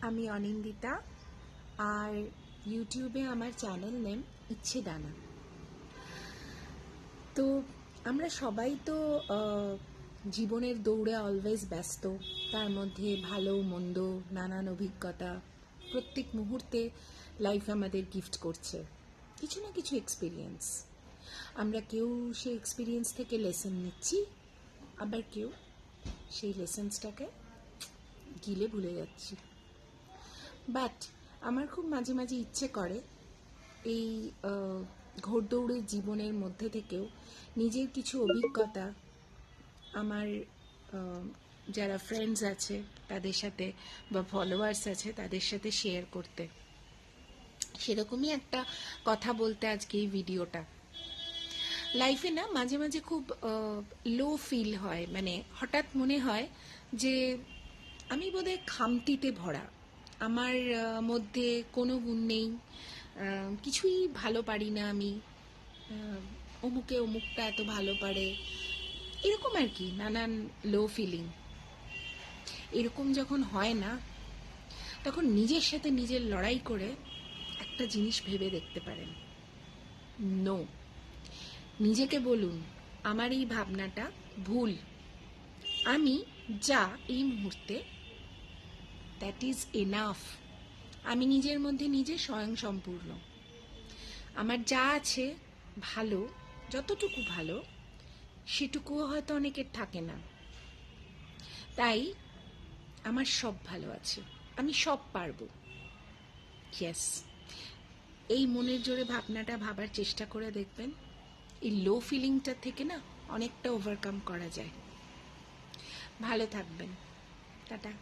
আমি অনিন্দিতা, আর ইউটিউবে আমার চ্যানেল নেম ইচ্ছে ডানা। তো আমরা সবাই তো জীবনের দৌড়ে অলওয়েজ ব্যস্ত। তার মধ্যে ভালো মন্দ নানান অভিজ্ঞতা প্রত্যেক মুহূর্তে লাইফ আমাদের গিফট করছে কিছু না কিছু এক্সপিরিয়েন্স। আমরা কেউ সেই এক্সপিরিয়েন্স থেকে লেসন নিচ্ছি, আবার কেউ সেই লেসন্সটাকে গিলে ভুলে যাচ্ছি। বাট আমার খুব মাঝে মাঝে ইচ্ছে করে এই ঘোড়দৌড়ের জীবনের মধ্যে থেকেও নিজের কিছু অভিজ্ঞতা আমার যারা ফ্রেন্ডস আছে তাদের সাথে বা ফলোয়ার্স আছে তাদের সাথে শেয়ার করতে। সেরকমই একটা কথা বলতে আজকে এই ভিডিওটা। লাইফে না মাঝে মাঝে খুব লো ফিল হয়, মানে হঠাৎ মনে হয় যে আমি বোধহয় খামতিতে ভরা, আমার মধ্যে কোনো গুণ নেই, কিছুই ভালো পারি না আমি, অমুকে অমুকটা এত ভালো পারে, এরকম আর কি নানান লো ফিলিং। এরকম যখন হয় না, তখন নিজের সাথে নিজের লড়াই করে একটা জিনিস ভেবে দেখতে পারেন, নো, নিজেকে বলুন আমার এই ভাবনাটা ভুল, আমি যা এই মুহূর্তে দ্যাট ইজ এনাফ। আমি নিজের মধ্যে নিজে স্বয়ংসম্পূর্ণ, আমার যা আছে ভালো, যতটুকু ভালো সেটুকুও হয়তো অনেকের থাকে না, তাই আমার সব ভালো আছে, আমি সব পারবো। ইয়েস, এই মনের জোরে ভাবনাটা ভাবার চেষ্টা করে দেখবেন, এই লো ফিলিংটা থেকে না অনেকটা ওভারকাম করা যায়। ভালো থাকবেন, টাটা।